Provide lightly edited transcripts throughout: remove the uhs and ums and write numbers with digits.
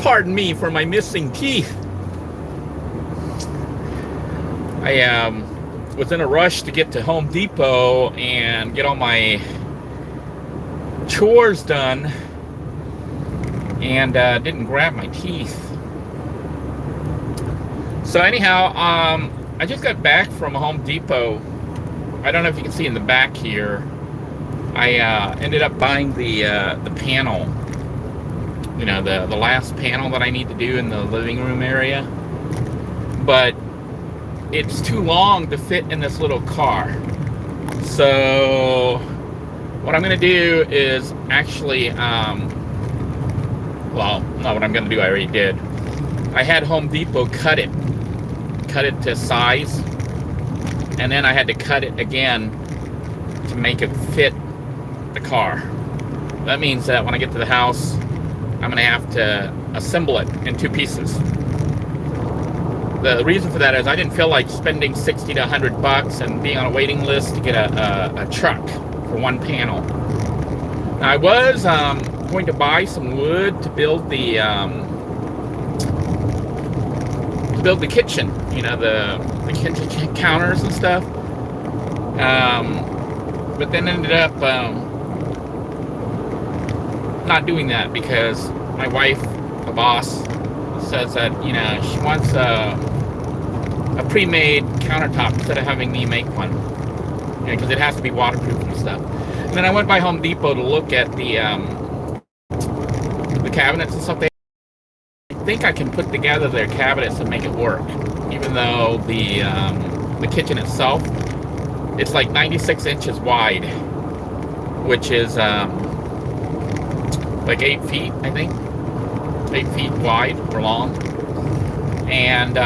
Pardon me for my missing teeth. I was in a rush to get to Home Depot and get all my chores done, and didn't grab my teeth. So anyhow, I just got back from Home Depot. I don't know if you can see in the back here. I ended up buying the panel, you know, the last panel that I need to do in the living room area, but it's too long to fit in this little car. So what I'm going to do is actually, well, not what I'm going to do, I already did. I had Home Depot cut it to size, and then I had to cut it again to make it fit the car. That means that when I get to the house, I'm going to have to assemble it in two pieces. The reason for that is I didn't feel like spending 60 to 100 bucks and being on a waiting list to get a truck for one panel. Now, I was going to buy some wood to build the kitchen, you know, the kitchen counters and stuff. But then ended up not doing that because my wife, the boss, says that, you know, she wants a pre-made countertop instead of having me make one, because it has to be waterproof and stuff. And then I went by Home Depot to look at the cabinets and stuff. I think I can put together their cabinets and make it work, even though the kitchen itself, it's like 96 inches wide, which is like 8 feet, I think. 8 feet wide or long, and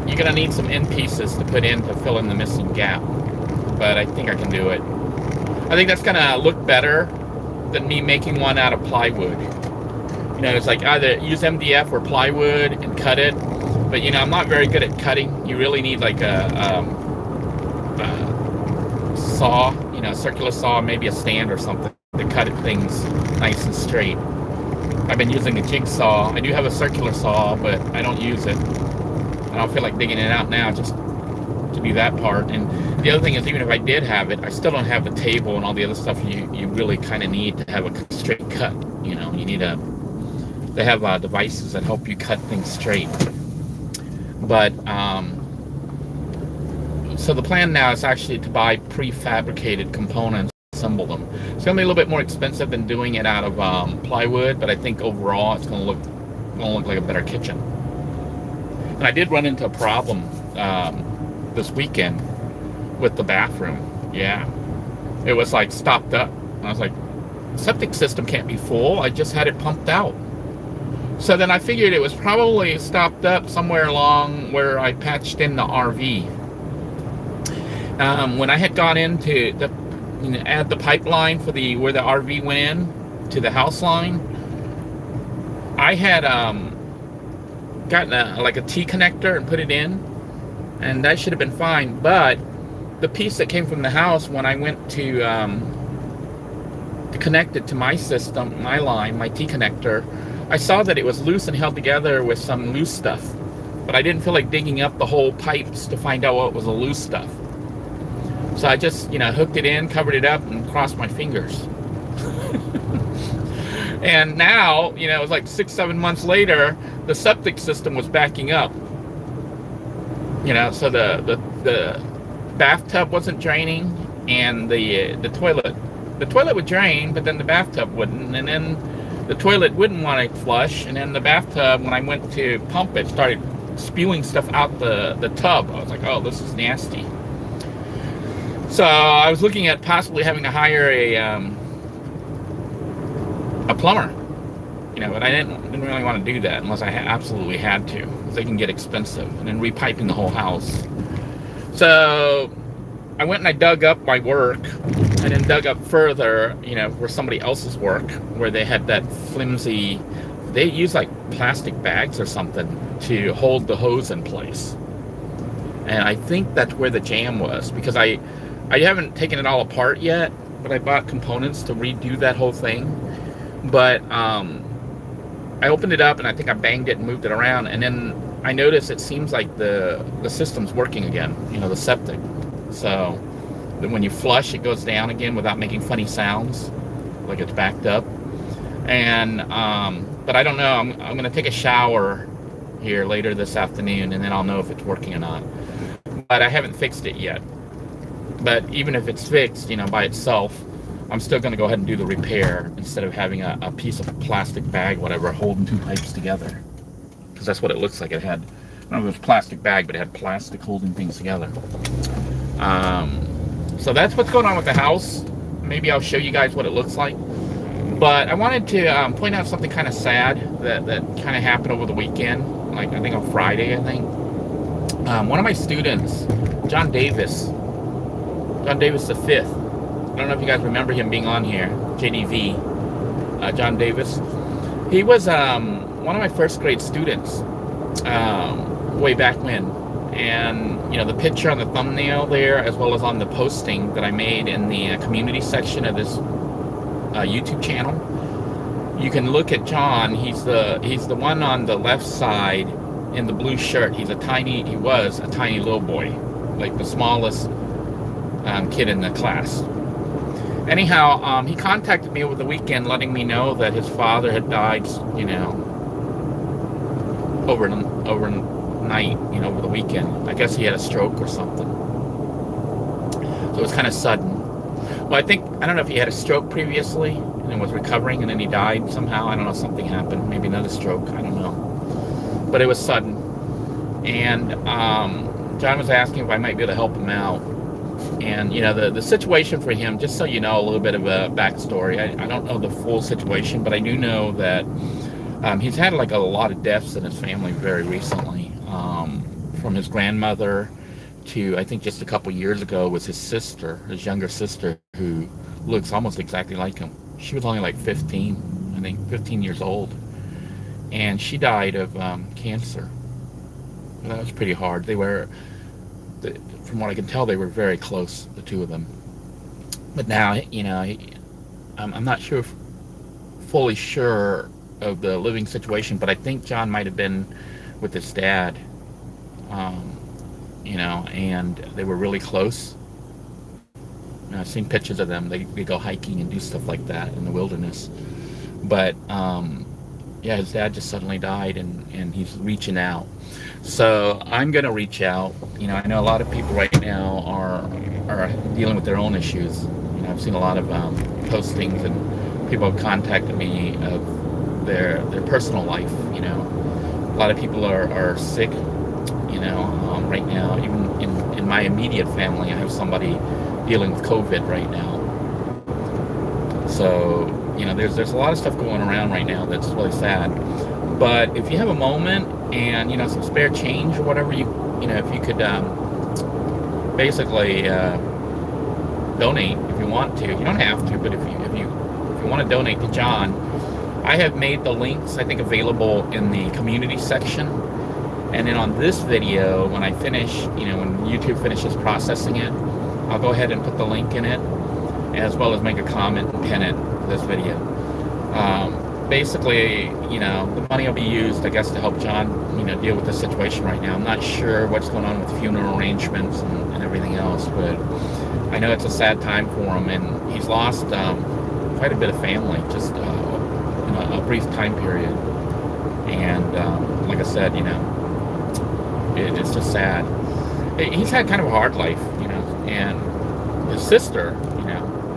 you're gonna need some end pieces to put in to fill in the missing gap, but I think I can do it. I think that's gonna look better than me making one out of plywood. You know, it's like either use MDF or plywood and cut it, but you know, I'm not very good at cutting. You really need like a saw, you know, circular saw, maybe a stand or something to cut things nice and straight. I've been using a jigsaw. I do have a circular saw, but I don't use it. I don't feel like digging it out now just to do that part. And the other thing is, even if I did have it, I still don't have the table and all the other stuff you really kind of need to have a straight cut. You know, you need they have devices that help you cut things straight. But so the plan now is actually to buy prefabricated components, assemble them. It's going to be a little bit more expensive than doing it out of plywood, but I think overall it's going to look like a better kitchen. And I did run into a problem this weekend with the bathroom. Yeah, it was like stopped up. And I was like, septic system can't be full. I just had it pumped out. So then I figured it was probably stopped up somewhere along where I patched in the RV. When I had gone into add the pipeline for where the RV went in to the house line, I had gotten like a T connector and put it in, and that should have been fine. But the piece that came from the house, when I went to connect it to my system, my line, my T connector, I saw that it was loose and held together with some loose stuff, but I didn't feel like digging up the whole pipes to find out what was the loose stuff. So I just, you know, hooked it in, covered it up, and crossed my fingers. And now, you know, it was like 6-7 months later, the septic system was backing up. You know, so the bathtub wasn't draining, and the toilet would drain, but then the bathtub wouldn't, and then the toilet wouldn't want to flush, and then the bathtub, when I went to pump it, started spewing stuff out the tub. I was like, oh, this is nasty. So I was looking at possibly having to hire a plumber, you know, but I didn't really want to do that unless I absolutely had to, because they can get expensive, and then repiping the whole house. So I went and I dug up my work, and then dug up further, you know, for somebody else's work, where they had that flimsy, they use like plastic bags or something to hold the hose in place. And I think that's where the jam was, because I haven't taken it all apart yet, but I bought components to redo that whole thing. But I opened it up and I think I banged it and moved it around, and then I noticed it seems like the system's working again, the septic. So then when you flush, it goes down again without making funny sounds, like it's backed up. And but I don't know. I'm going to take a shower here later this afternoon, and then I'll know if it's working or not. But I haven't fixed it yet. But even if it's fixed, by itself, I'm still going to go ahead and do the repair instead of having a piece of plastic bag, whatever, holding two pipes together. Because that's what it looks like. It had, I don't know if it was a plastic bag, but it had plastic holding things together. So that's what's going on with the house. Maybe I'll show you guys what it looks like. But I wanted to point out something kind of sad that kind of happened over the weekend. Like, I think on Friday, one of my students, John Davis the fifth. I don't know if you guys remember him being on here, JDV, John Davis. He was one of my first grade students way back when. And, the picture on the thumbnail there, as well as on the posting that I made in the community section of this YouTube channel, you can look at John. He's the one on the left side in the blue shirt. He was a tiny little boy, like the smallest kid in the class. Anyhow, he contacted me over the weekend letting me know that his father had died, overnight, over the weekend. I guess he had a stroke or something. So it was kind of sudden. Well, I don't know if he had a stroke previously and was recovering and then he died somehow. I don't know, something happened. Maybe another stroke. I don't know. But it was sudden. And John was asking if I might be able to help him out. And, the situation for him, just so you know a little bit of a backstory, I don't know the full situation, but I do know that he's had like a lot of deaths in his family very recently. From his grandmother to, I think just a couple years ago, was his younger sister, who looks almost exactly like him. She was only like 15, I think 15 years old. And she died of cancer. That was pretty hard. From what I can tell, they were very close, the two of them. But now, I'm not fully sure of the living situation, but I think John might have been with his dad, and they were really close. I've seen pictures of them. They go hiking and do stuff like that in the wilderness. But, his dad just suddenly died, and he's reaching out. So I'm going to reach out. I know a lot of people right now are dealing with their own issues. I've seen a lot of postings, and people have contacted me of their personal life. A lot of people are sick, right now. Even in my immediate family, I have somebody dealing with COVID right now. So, there's a lot of stuff going around right now that's really sad. But if you have a moment and, some spare change or whatever, if you could basically donate if you want to. You don't have to, but if you want to donate to John, I have made the links, I think, available in the community section. And then on this video, when I finish, when YouTube finishes processing it, I'll go ahead and put the link in it, as well as make a comment and pin it for this video. Basically, the money will be used, I guess, to help John, deal with the situation right now. I'm not sure what's going on with funeral arrangements and everything else, but I know it's a sad time for him, and he's lost quite a bit of family just in a brief time period. And like I said, it's just sad. He's had kind of a hard life, and his sister,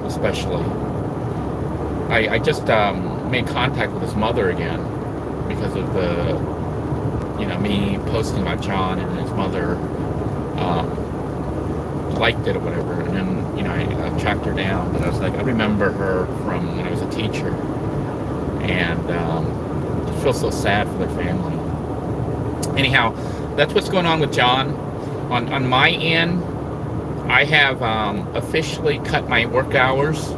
especially. I just made contact with his mother again because of the, me posting about John, and his mother liked it or whatever. And then, I tracked her down, but I was like, I remember her from when I was a teacher, and I feel so sad for their family. Anyhow, that's what's going on with John. On my end, I have officially cut my work hours.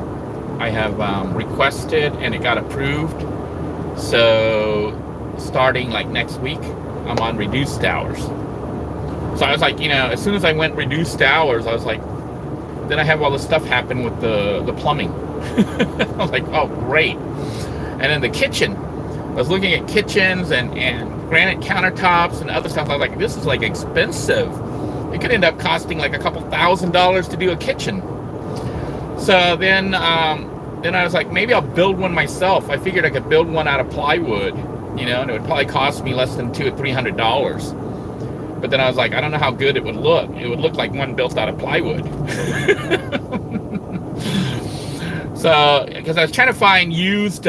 I have requested, and it got approved. So starting like next week, I'm on reduced hours. So I was like, as soon as I went reduced hours, I was like, then I have all this stuff happen with the plumbing. I was like, oh, great. And then the kitchen. was looking at kitchens and granite countertops and other stuff. I was like, this is like expensive. It could end up costing like a couple $1,000s to do a kitchen. So then I was like, maybe I'll build one myself. I figured I could build one out of plywood, you know, and it would probably cost me less than $200 or $300. But then I was like, I don't know how good it would look. It would look like one built out of plywood. So, because I was trying to find used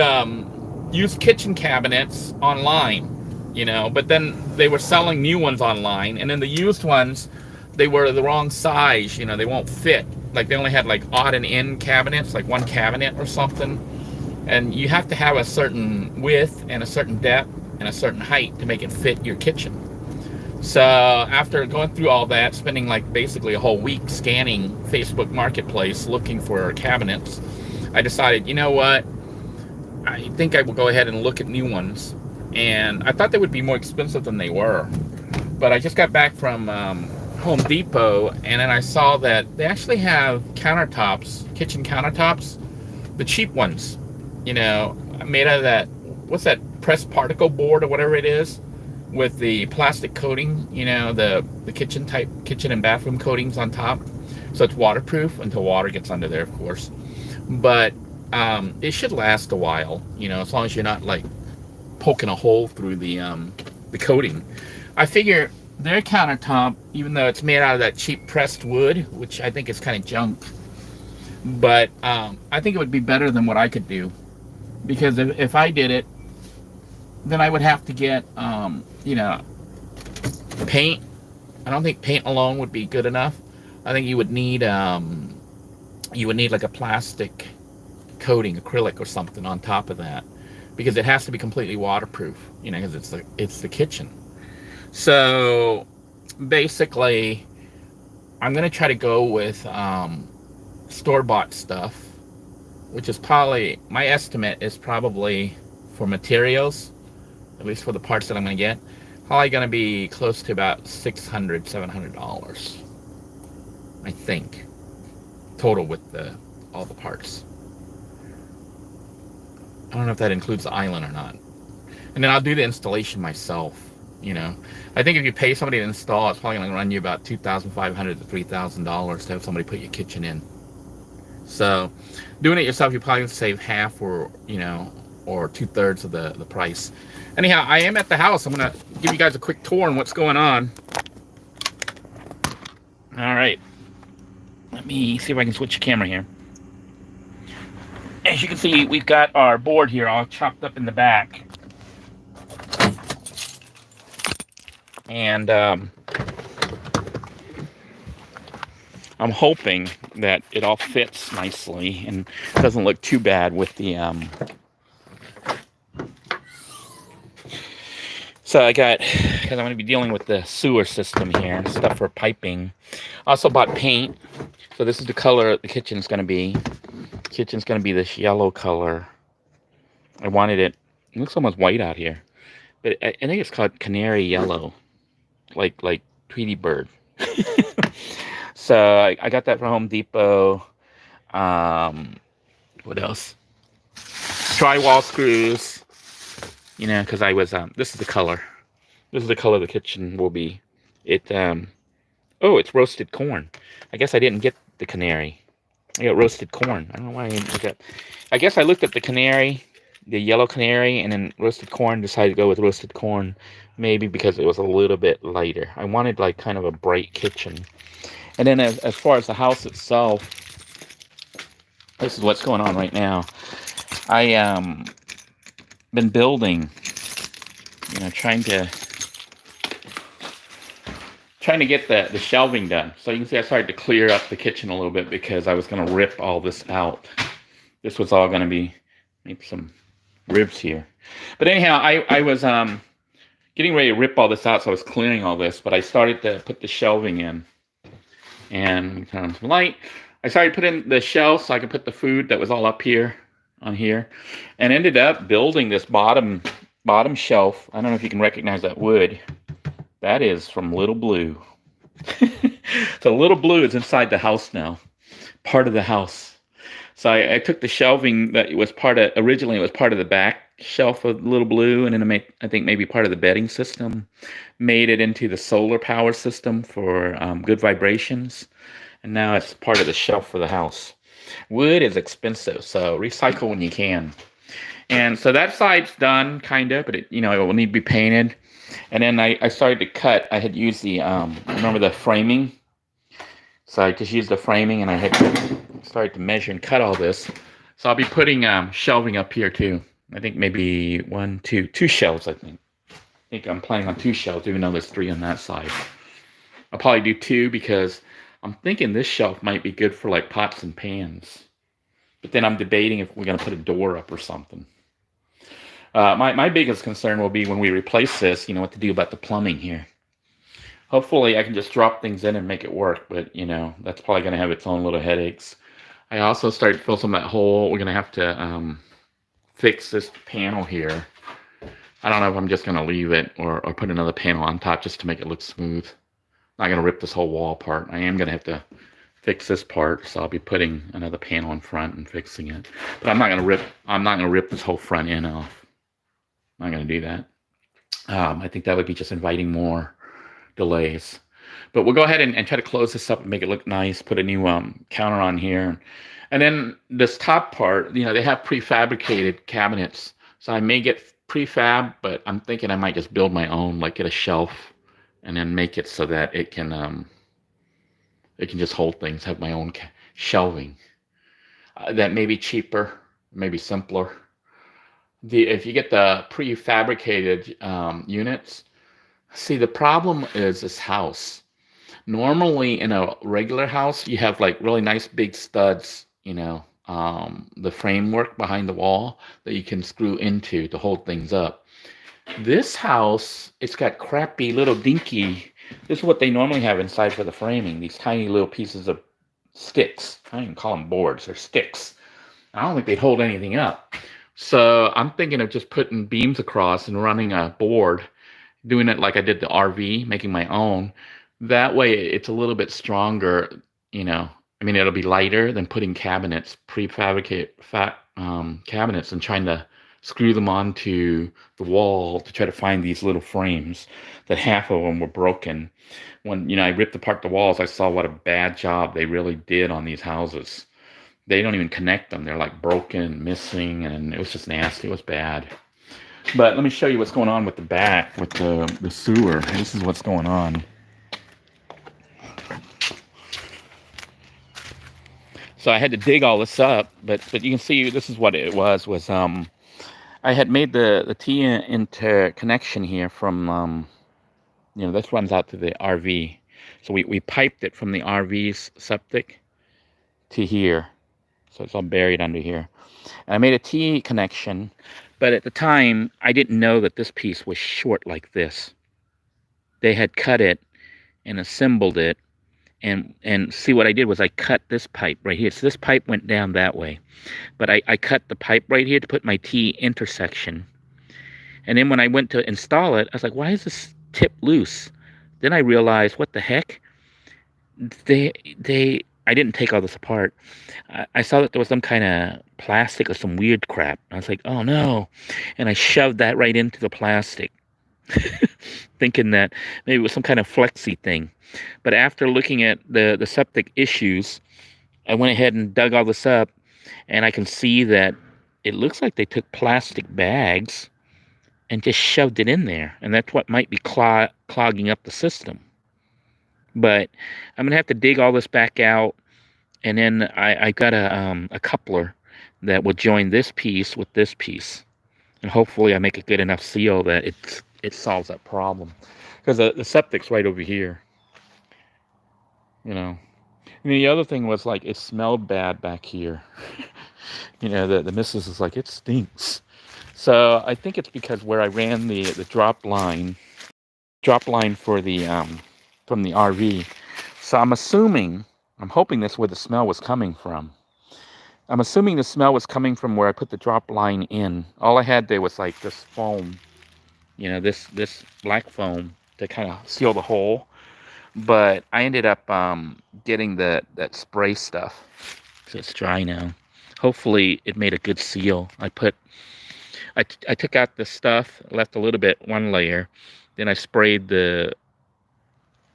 kitchen cabinets online, you know, but then they were selling new ones online, and then the used ones, they were the wrong size, you know, they won't fit. Like they only had like odd and end cabinets, like one cabinet or something. And you have to have a certain width and a certain depth and a certain height to make it fit your kitchen. So after going through all that, spending like basically a whole week scanning Facebook Marketplace looking for cabinets, I decided, you know what, I think I will go ahead and look at new ones. And I thought they would be more expensive than they were. But I just got back from Home Depot, and then I saw that they actually have countertops, kitchen countertops, the cheap ones, you know, made out of that, what's that, pressed particle board or whatever it is, with the plastic coating, you know, the kitchen and bathroom coatings on top. So it's waterproof until water gets under there, of course. But it should last a while, you know, as long as you're not like poking a hole through the coating. I figure their countertop, even though it's made out of that cheap pressed wood, which I think is kind of junk, but I think it would be better than what I could do. Because if I did it, then I would have to get, you know, paint. I don't think paint alone would be good enough. I think you would need like a plastic coating, acrylic or something on top of that, because it has to be completely waterproof, you know, because it's the kitchen. So basically, I'm gonna try to go with store-bought stuff, which is probably, my estimate is probably for materials, at least for the parts that I'm gonna get, probably gonna be close to about $600, $700, I think, total with all the parts. I don't know if that includes the island or not. And then I'll do the installation myself, you know. I think if you pay somebody to install, it's probably going to run you about $2,500 to $3,000 to have somebody put your kitchen in. So doing it yourself, you probably save half or, you know, or 2/3 of the price. Anyhow, I am at the house. I'm going to give you guys a quick tour on what's going on. All right. Let me see if I can switch the camera here. As you can see, we've got our board here all chopped up in the back. And I'm hoping that it all fits nicely and doesn't look too bad with the so I got, because I'm going to be dealing with the sewer system here, stuff for piping. I also bought paint. So this is the color the kitchen's going to be. The kitchen's going to be this yellow color. I wanted it looks almost white out here, but I think it's called canary yellow, like Tweety Bird. So I got that from Home Depot. What else? Drywall screws. You know, because I was this is the color. This is the color the kitchen will be. Oh, it's roasted corn. I guess I didn't get the canary. I got roasted corn. I don't know why I didn't look at. I guess I looked at the canary, the yellow canary, and then roasted corn. Decided to go with roasted corn, maybe because it was a little bit lighter. I wanted like kind of a bright kitchen. And then as far as the house itself, this is what's going on right now. I been building, you know, trying to get the shelving done. So you can see I started to clear up the kitchen a little bit because I was going to rip all this out. This was all going to be maybe some ribs here. But anyhow, I was getting ready to rip all this out, so I was clearing all this. But I started to put the shelving in. And turn on some light. I started putting the shelves so I could put the food that was all up here on here. And ended up building this bottom shelf. I don't know if you can recognize that wood. That is from Little Blue. So Little Blue is inside the house now. Part of the house. So I took the shelving that was originally it was part of the back shelf of little blue, and then I think maybe part of the bedding system. Made it into the solar power system for good vibrations, and now it's part of the shelf for the house. Wood is expensive, so recycle when you can. And so that side's done, kind of, but it will need to be painted. And then I started to cut. I had used the remember the framing. So I just used the framing, and I had started to measure and cut all this. So I'll be putting shelving up here too. I think maybe two shelves. I think I'm planning on two shelves, even though there's three on that side. I'll probably do two because I'm thinking this shelf might be good for like pots and pans. But then I'm debating if we're going to put a door up or something. My biggest concern will be when we replace this, what to do about the plumbing here. Hopefully I can just drop things in and make it work, but that's probably going to have its own little headaches. I also started to fill some of that hole. We're going to have to fix this panel here. I don't know if I'm just going to leave it or put another panel on top just to make it look smooth. I'm not going to rip this whole wall apart. I am going to have to fix this part, so I'll be putting another panel in front and fixing it. But I'm not going to rip this whole front end off. I'm not going to do that. I think that would be just inviting more delays. But we'll go ahead and try to close this up and make it look nice. Put a new counter on here. And then this top part, they have prefabricated cabinets. So I may get prefab, but I'm thinking I might just build my own, like get a shelf and then make it so that it can just hold things, have my own shelving. That may be cheaper, maybe simpler. If you get the prefabricated units, see, the problem is this house. Normally in a regular house, you have like really nice big studs, the framework behind the wall that you can screw into to hold things up. This house, it's got crappy little dinky. This is what they normally have inside for the framing. These tiny little pieces of sticks. I don't even call them boards. They're sticks. I don't think they'd hold anything up. So I'm thinking of just putting beams across and running a board, doing it like I did the RV, making my own. That way it's a little bit stronger, it'll be lighter than putting cabinets, prefabricated cabinets, and trying to screw them onto the wall to try to find these little frames that half of them were broken. When, I ripped apart the walls, I saw what a bad job they really did on these houses. They don't even connect them. They're like broken, missing, and it was just nasty. It was bad. But let me show you what's going on with the back, with the sewer. This is what's going on. So I had to dig all this up, but you can see this is what it was I had made the T interconnection here from, this runs out to the RV. So we piped it from the RV's septic to here. So it's all buried under here. And I made a T connection, but at the time, I didn't know that this piece was short like this. They had cut it and assembled it. And see, what I did was I cut this pipe right here. So this pipe went down that way. But I cut the pipe right here to put my T intersection. And then when I went to install it, I was like, why is this tip loose? Then I realized, what the heck? I didn't take all this apart. I saw that there was some kind of plastic or some weird crap. I was like, oh no. And I shoved that right into the plastic, thinking that maybe it was some kind of flexi thing. But after looking at the septic issues, I went ahead and dug all this up, and I can see that it looks like they took plastic bags and just shoved it in there. And that's what might be clogging up the system. But I'm going to have to dig all this back out, and then I got a coupler that will join this piece with this piece. And hopefully I make a good enough seal that it solves that problem. Because the septic's right over here. And the other thing was, like, it smelled bad back here. The missus is like, it stinks. So I think it's because where I ran the drop line for the from the RV. So I'm hoping that's where the smell was coming from. I'm assuming the smell was coming from where I put the drop line in. All I had there was like this foam, this black foam to kind of seal the hole. But I ended up getting that spray stuff. So it's dry now. Hopefully it made a good seal. I put I took out the stuff, left a little bit, one layer. Then I sprayed the,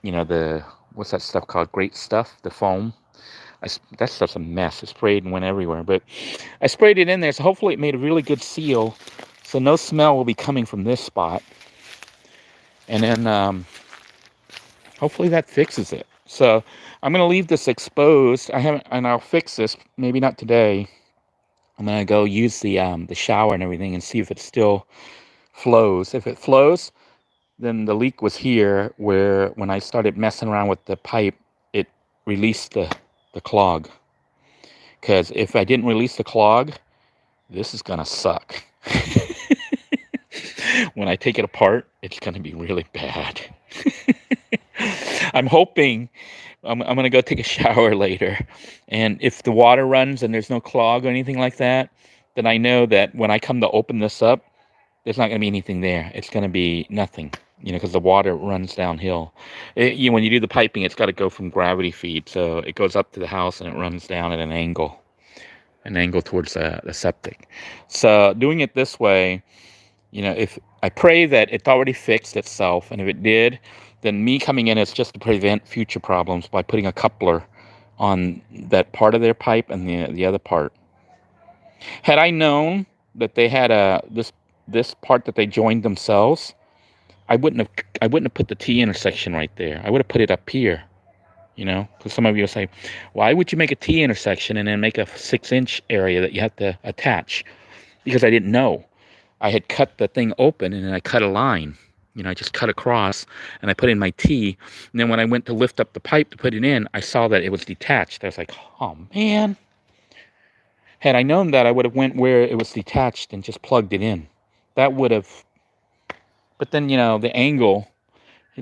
the, what's that stuff called? Great stuff, the foam. That stuff's a mess. It sprayed and went everywhere. But I sprayed it in there, so hopefully it made a really good seal. So no smell will be coming from this spot. And then hopefully that fixes it. So I'm going to leave this exposed. And I'll fix this, maybe not today. I'm going to go use the shower and everything and see if it still flows. If it flows, then the leak was here where when I started messing around with the pipe, it released the clog. Because if I didn't release the clog, this is going to suck. When I take it apart, it's going to be really bad. I'm hoping I'm going to go take a shower later. And if the water runs and there's no clog or anything like that, then I know that when I come to open this up, there's not going to be anything there. It's going to be nothing, because the water runs downhill. When you do the piping, it's got to go from gravity feed. So it goes up to the house and it runs down at an angle towards the septic. So doing it this way, if I pray that it's already fixed itself, and if it did, then me coming in is just to prevent future problems by putting a coupler on that part of their pipe and the other part. Had I known that they had this part that they joined themselves, I wouldn't have put the T intersection right there. I would have put it up here. Because some of you will say, why would you make a T intersection and then make a 6-inch area that you have to attach? Because I didn't know. I had cut the thing open and then I cut a line. I just cut across and I put in my T. And then when I went to lift up the pipe to put it in, I saw that it was detached. I was like, oh man. Had I known that, I would have went where it was detached and just plugged it in. That would have. But then, the angle,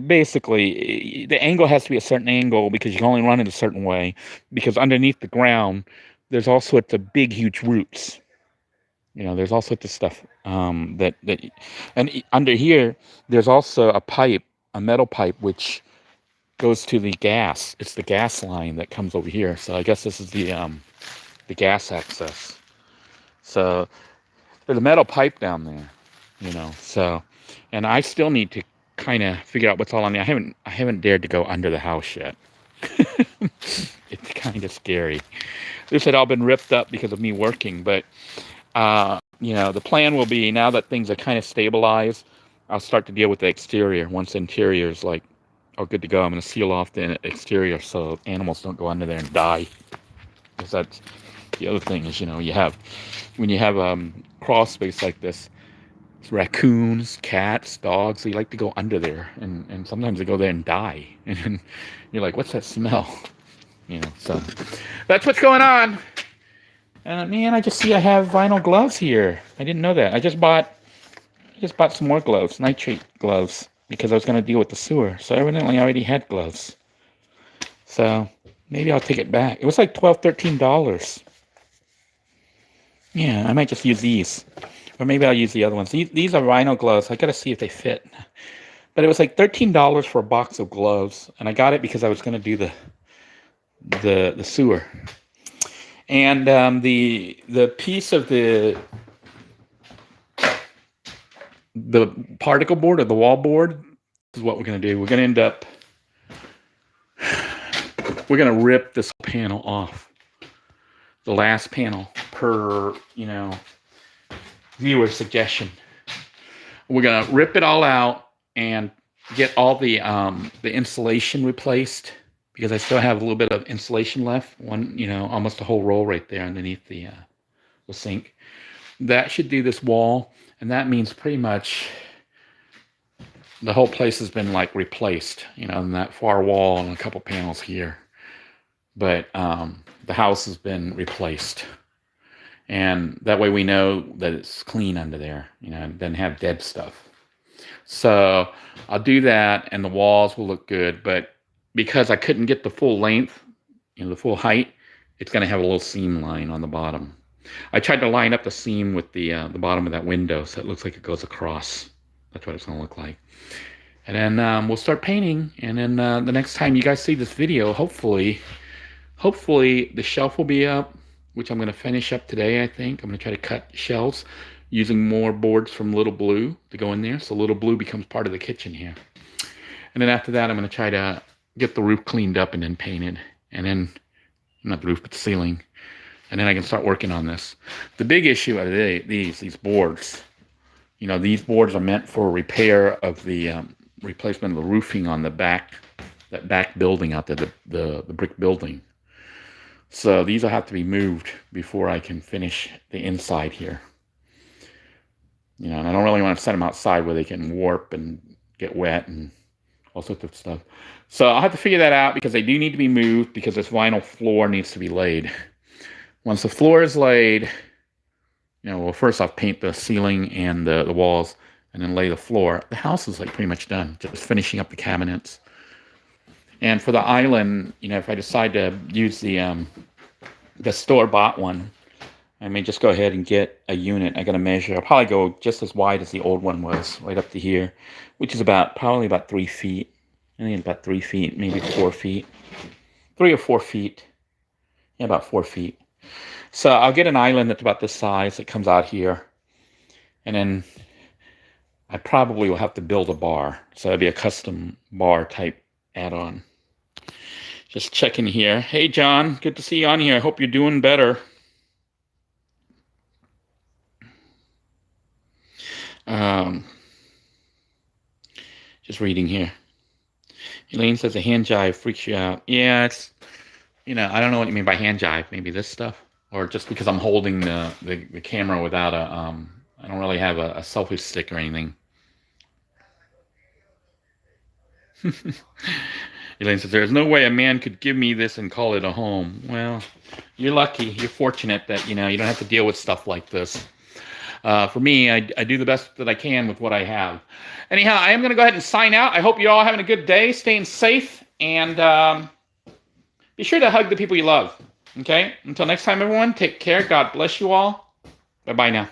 basically, the angle has to be a certain angle because you can only run it a certain way. Because underneath the ground, there's all sorts of big, huge roots. There's all sorts of stuff and under here, there's also a metal pipe, which goes to the gas. It's the gas line that comes over here. So I guess this is the gas access. So there's a metal pipe down there, so, and I still need to kind of figure out what's all on there. I haven't dared to go under the house yet. It's kind of scary. This had all been ripped up because of me working, but the plan will be, now that things are kind of stabilized, I'll start to deal with the exterior. Once the interior is like, good to go, I'm going to seal off the exterior so animals don't go under there and die. Because that's the other thing is, when you have crawl space like this, it's raccoons, cats, dogs, they like to go under there, and sometimes they go there and die. And you're like, what's that smell? So that's what's going on. Man, I just see I have vinyl gloves here. I didn't know that. I just bought some more gloves, nitrate gloves, because I was going to deal with the sewer. So evidently I already had gloves. So maybe I'll take it back. It was like $12, $13. Yeah, I might just use these. Or maybe I'll use the other ones. These are vinyl gloves. I got to see if they fit. But it was like $13 for a box of gloves. And I got it because I was going to do the sewer. And the piece of the particle board or the wall board is what we're going to do. We're going to end up, we're going to rip this panel off. The last panel per, viewer suggestion. We're going to rip it all out and get all the insulation replaced, because I still have a little bit of insulation left. One, almost a whole roll right there underneath the sink. That should do this wall, and that means pretty much the whole place has been like replaced, in that far wall and a couple panels here. But the house has been replaced. And that way we know that it's clean under there, and doesn't have dead stuff. So I'll do that, and the walls will look good. But because I couldn't get the full length, the full height, it's going to have a little seam line on the bottom. I tried to line up the seam with the bottom of that window so it looks like it goes across. That's what it's going to look like. And then we'll start painting. And then the next time you guys see this video, hopefully the shelf will be up, which I'm going to finish up today, I think. I'm going to try to cut shelves. using more boards from Little Blue to go in there. So Little Blue becomes part of the kitchen here. And then after that, I'm going to try to get the roof cleaned up and then painted. And then, not the roof, but the ceiling. And then I can start working on this. The big issue are these boards. You know, these boards are meant for repair of the replacement of the roofing on the back, that back building out there, the brick building. So these will have to be moved before I can finish the inside here. You know, and I don't really want to set them outside where they can warp and get wet and all sorts of stuff. So I'll have to figure that out because they do need to be moved because this vinyl floor needs to be laid. Once the floor is laid, you know, well, first I'll paint the ceiling and the walls and then lay the floor. The house is like pretty much done, just finishing up the cabinets. And for the island, you know, if I decide to use the store-bought one, I may just go ahead and get a unit. I got to measure. I'll probably go just as wide as the old one was, right up to here, which is probably about 3 feet. I think about 3 feet, maybe 4 feet. 3 or 4 feet. Yeah, about 4 feet. So I'll get an island that's about this size that comes out here. And then I probably will have to build a bar. So it'll be a custom bar type add-on. Just checking here. Hey, John. Good to see you on here. I hope you're doing better. Just reading here. Elaine says a hand jive freaks you out. Yeah, it's, you know, I don't know what you mean by hand jive. Maybe this stuff? Or just because I'm holding the camera without I don't really have a selfie stick or anything. Elaine says, there's no way a man could give me this and call it a home. Well, you're lucky. You're fortunate that, you know, you don't have to deal with stuff like this. For me, I do the best that I can with what I have. Anyhow, I am going to go ahead and sign out. I hope you're all having a good day, staying safe, and be sure to hug the people you love. Okay? Until next time, everyone, take care. God bless you all. Bye-bye now.